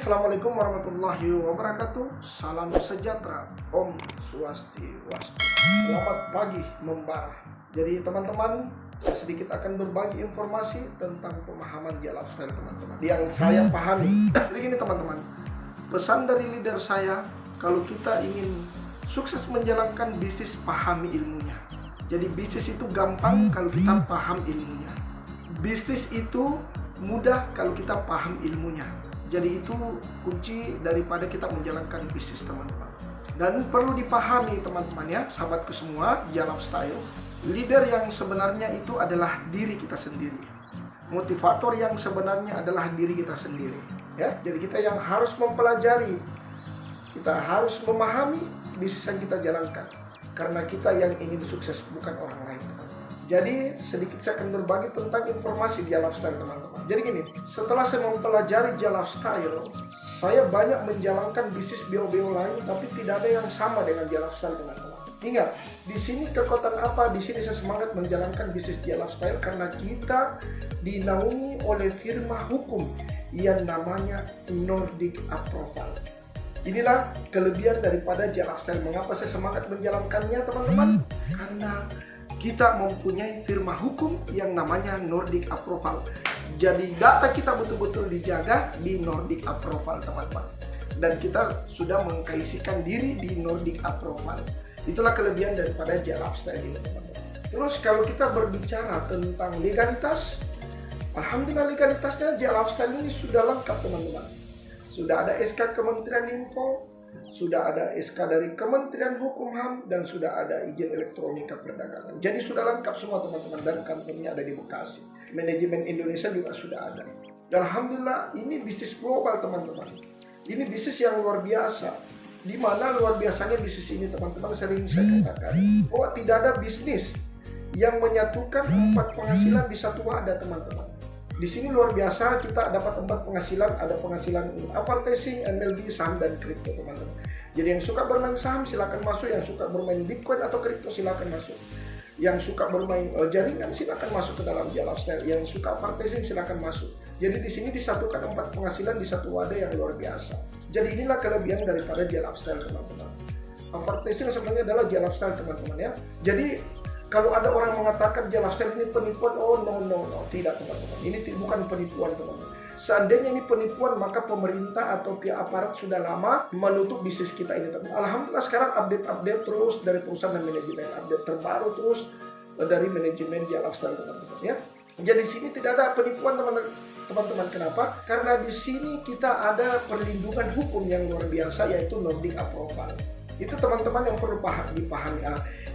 Assalamualaikum warahmatullahi wabarakatuh. Salam sejahtera, Om Swastiastu. Selamat pagi membara. Jadi teman-teman, saya sedikit akan berbagi informasi tentang pemahaman lifestyle teman-teman yang saya pahami. Jadi gini teman-teman, pesan dari leader saya, kalau kita ingin sukses menjalankan bisnis, pahami ilmunya. Jadi bisnis itu gampang kalau kita paham ilmunya. Bisnis itu mudah kalau kita paham ilmunya. Jadi itu kunci daripada kita menjalankan bisnis teman-teman. Dan perlu dipahami teman-teman ya, sahabatku semua, lifestyle. Leader yang sebenarnya itu adalah diri kita sendiri. Motivator yang sebenarnya adalah diri kita sendiri. Ya, jadi kita yang harus mempelajari, kita harus memahami bisnis yang kita jalankan. Karena kita yang ingin sukses, bukan orang lain teman-teman. Jadi sedikit saya akan berbagi tentang informasi lifestyle teman-teman. Jadi gini, setelah saya mempelajari lifestyle, saya banyak menjalankan bisnis bio-bio lain, tapi tidak ada yang sama dengan lifestyle teman-teman. Ingat, di sini kekuatan apa? Di sini saya semangat menjalankan bisnis lifestyle karena kita dinaungi oleh firma hukum yang namanya Nordic Approval. Inilah kelebihan daripada lifestyle. Mengapa saya semangat menjalankannya teman-teman? Karena kita mempunyai firma hukum yang namanya Nordic Approval. Jadi data kita betul-betul dijaga di Nordic Approval teman-teman. Dan kita sudah mengkaisikan diri di Nordic Approval. Itulah kelebihan daripada lifestyle ini teman-teman. Terus kalau kita berbicara tentang legalitas, alhamdulillah legalitasnya lifestyle ini sudah lengkap teman-teman. Sudah ada SK Kementerian Info, sudah ada SK dari Kementerian Hukum HAM, dan sudah ada izin elektronika perdagangan. Jadi sudah lengkap semua teman-teman, dan kantornya ada di Bekasi. Manajemen Indonesia juga sudah ada. Dan alhamdulillah ini bisnis global teman-teman. Ini bisnis yang luar biasa. Di mana luar biasanya bisnis ini teman-teman, sering saya katakan bahwa tidak ada bisnis yang menyatukan 4 penghasilan di satu wadah teman-teman. Di sini luar biasa, kita dapat 4 penghasilan, ada penghasilan advertising, MLB, saham, dan kripto teman-teman. Jadi yang suka bermain saham silakan masuk, yang suka bermain Bitcoin atau kripto silakan masuk. Yang suka bermain jaringan silakan masuk ke dalam lifestyle, yang suka advertising silakan masuk. Jadi di sini disatukan 4 penghasilan di satu wadah yang luar biasa. Jadi inilah kelebihan daripada lifestyle teman-teman. Advertising sebenarnya adalah lifestyle teman-teman ya. Jadi kalau ada orang mengatakan lifestyle ini penipuan, oh no, tidak teman-teman. Ini bukan penipuan teman-teman. Seandainya ini penipuan, maka pemerintah atau pihak aparat sudah lama menutup bisnis kita ini teman-teman. Alhamdulillah sekarang update terus dari perusahaan dan manajemen, update terbaru terus dari manajemen lifestyle teman-teman ya. Jadi di sini tidak ada penipuan teman-teman. Kenapa? Karena di sini kita ada perlindungan hukum yang luar biasa, yaitu Nordic Approval. Itu teman-teman yang perlu dipahami.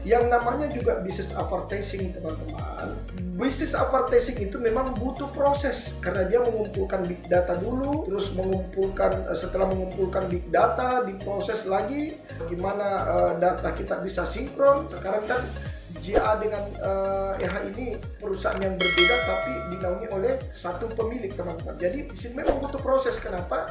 Yang namanya juga bisnis advertising teman-teman. Bisnis advertising itu memang butuh proses karena dia mengumpulkan big data dulu, terus setelah mengumpulkan big data diproses lagi gimana data kita bisa sinkron. Sekarang kan JA dengan EH ini perusahaan yang berbeda tapi dinaungi oleh satu pemilik teman-teman. Jadi memang butuh proses. Kenapa?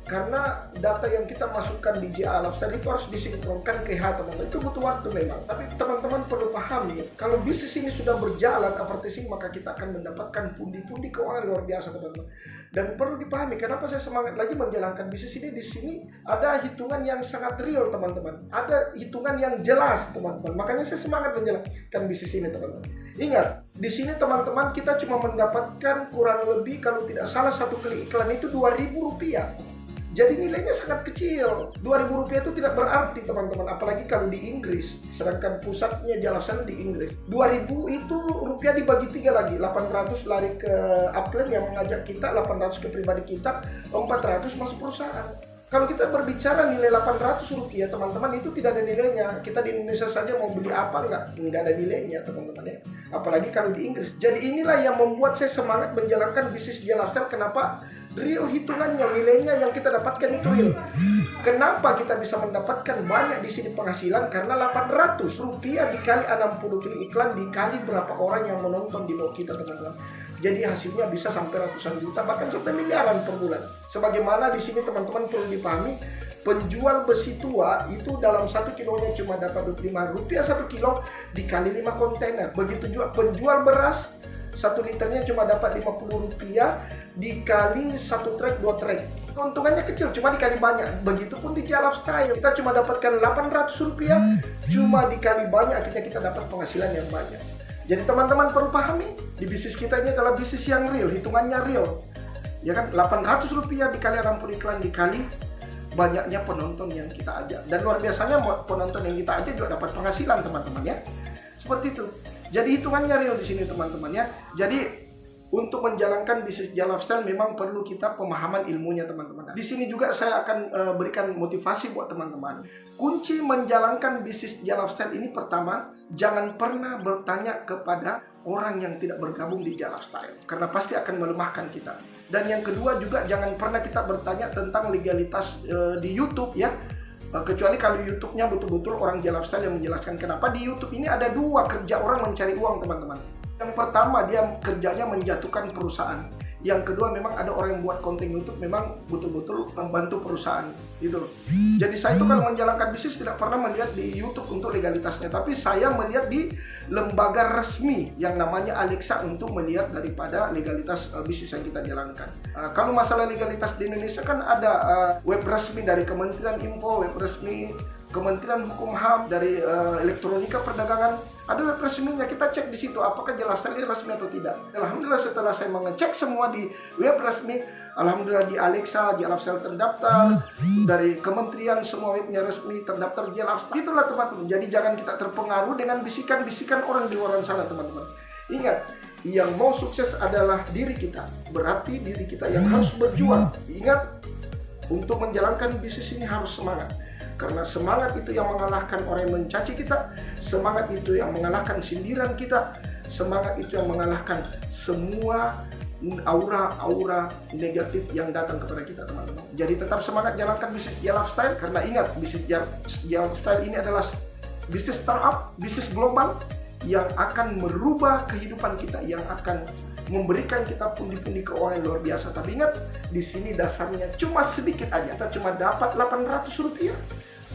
Karena data yang kita masukkan di JA Lifestyle itu harus disinkronkan ke EH teman-teman. Itu butuh waktu memang. Tapi teman-teman perlu pahami, kalau bisnis ini sudah berjalan advertising, maka kita akan mendapatkan pundi-pundi keuangan luar biasa teman-teman. Dan perlu dipahami, kenapa saya semangat lagi menjalankan bisnis ini. Di sini ada hitungan yang sangat real teman-teman. Ada hitungan yang jelas teman-teman. Makanya saya semangat menjalankan bisnis ini teman-teman. Ingat, di sini teman-teman kita cuma mendapatkan kurang lebih kalau tidak salah satu klik iklan itu Rp2.000. Jadi nilainya sangat kecil. Rp2.000 itu tidak berarti teman-teman, apalagi kalau di Inggris. Sedangkan pusatnya jelasan di Inggris. 2.000 itu rupiah dibagi 3 lagi. 800 lari ke upline yang mengajak kita, 800 ke pribadi kita, 400 masuk perusahaan. Kalau kita berbicara nilai Rp800 teman-teman, itu tidak ada nilainya. Kita di Indonesia saja mau beli apa nggak ada nilainya teman-teman ya. Apalagi kalau di Inggris. Jadi inilah yang membuat saya semangat menjalankan bisnis lifestyle. Kenapa? Real hitungannya, nilainya yang kita dapatkan itu real. Kenapa kita bisa mendapatkan banyak di sini penghasilan? Karena Rp800 dikali 60 kali iklan dikali berapa orang yang menonton di blog kita teman-teman. Jadi hasilnya bisa sampai ratusan juta, bahkan sampai miliaran per bulan. Sebagaimana di sini teman-teman perlu dipahami, penjual besi tua itu dalam 1 kilonya cuma dapat Rp25 1 kilo dikali 5 kontainer. Begitu juga penjual beras 1 liternya cuma dapat Rp50 dikali 1 trek 2 trek. Keuntungannya kecil, cuma dikali banyak. Begitupun di Jalaf Style, kita cuma dapatkan Rp800, cuma dikali banyak, akhirnya kita dapat penghasilan yang banyak. Jadi teman-teman perlu pahami, di bisnis kita ini adalah bisnis yang real, hitungannya real. Ya kan, Rp800 dikali 60 iklan dikali banyaknya penonton yang kita ajak. Dan luar biasanya penonton yang kita ajak juga dapat penghasilan teman-teman ya. Seperti itu. Jadi hitungannya real di sini teman-teman ya. Jadi untuk menjalankan bisnis Jalaf Style memang perlu kita pemahaman ilmunya teman-teman. Di sini juga saya akan berikan motivasi buat teman-teman. Kunci menjalankan bisnis Jalaf Style ini pertama, jangan pernah bertanya kepada orang yang tidak bergabung di Jalaf Style, karena pasti akan melemahkan kita. Dan yang kedua juga jangan pernah kita bertanya tentang legalitas di YouTube ya. Kecuali kalau YouTube-nya betul-betul orang Jalaf Style yang menjelaskan. Kenapa di YouTube ini ada 2 kerja orang mencari uang teman-teman. Yang pertama dia kerjanya menjatuhkan perusahaan. Yang kedua memang ada orang yang buat konten YouTube memang betul-betul membantu perusahaan gitu. Jadi saya itu kalau menjalankan bisnis tidak pernah melihat di YouTube untuk legalitasnya, tapi saya melihat di lembaga resmi yang namanya Alexa untuk melihat daripada legalitas bisnis yang kita jalankan. Kalau masalah legalitas di Indonesia kan ada web resmi dari Kementerian Info, web resmi Kementerian Hukum HAM, dari Elektronika Perdagangan. Ada web resminya, kita cek di situ apakah Jalaf Style resmi atau tidak. Alhamdulillah setelah saya mengecek semua di web resmi, alhamdulillah di Alexa Jalaf Style terdaftar, dari kementerian semua webnya resmi terdaftar Jalaf Style. Itulah teman-teman. Jadi jangan kita terpengaruh dengan bisikan-bisikan orang di luar sana teman-teman. Ingat, yang mau sukses adalah diri kita. Berarti diri kita yang harus berjuang. Ingat, untuk menjalankan bisnis ini harus semangat. Karena semangat itu yang mengalahkan orang yang mencaci kita, semangat itu yang mengalahkan sindiran kita, semangat itu yang mengalahkan semua aura-aura negatif yang datang kepada kita teman-teman. Jadi tetap semangat jalankan bisnis Jalaf Style, karena ingat bisnis Jalaf Style ini adalah bisnis startup, bisnis global yang akan merubah kehidupan kita, yang akan memberikan kita pundi-pundi keuangan luar biasa. Tapi ingat, di sini dasarnya cuma sedikit aja. Kita cuma dapat Rp800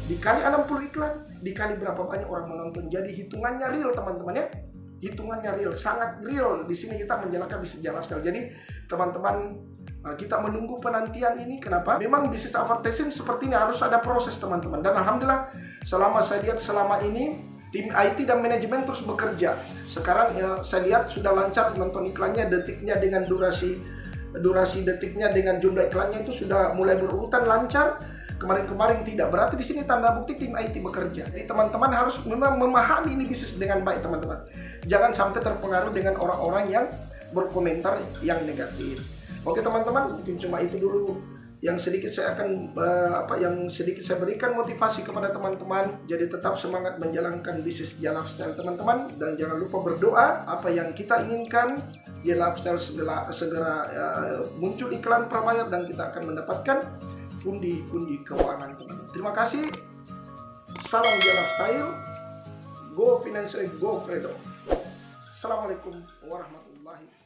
dikali 60 iklan, dikali berapa banyak orang menonton. Jadi hitungannya real teman-teman ya. Hitungannya real, sangat real. Di sini kita menjalankan bisnis Jalaf Style. Jadi teman-teman, kita menunggu penantian ini. Kenapa? Memang bisnis advertising seperti ini harus ada proses teman-teman. Dan alhamdulillah selama saya lihat selama ini tim IT dan manajemen terus bekerja. Sekarang ya, saya lihat sudah lancar menonton iklannya, detiknya dengan durasi detiknya dengan jumlah iklannya itu sudah mulai berurutan lancar. Kemarin-kemarin tidak, berarti di sini tanda bukti tim IT bekerja. Jadi teman-teman harus memang memahami ini bisnis dengan baik teman-teman. Jangan sampai terpengaruh dengan orang-orang yang berkomentar yang negatif. Oke teman-teman, mungkin cuma itu dulu yang sedikit saya akan yang sedikit saya berikan motivasi kepada teman-teman. Jadi tetap semangat menjalankan bisnis Jalaf Style teman-teman, dan jangan lupa berdoa apa yang kita inginkan Jalaf Style segera muncul iklan prabayar dan kita akan mendapatkan pundi-pundi keuangan teman-teman. Terima kasih. Salam Jalaf Style. Go financially, go freedom. Assalamualaikum warahmatullahi wabarakatuh.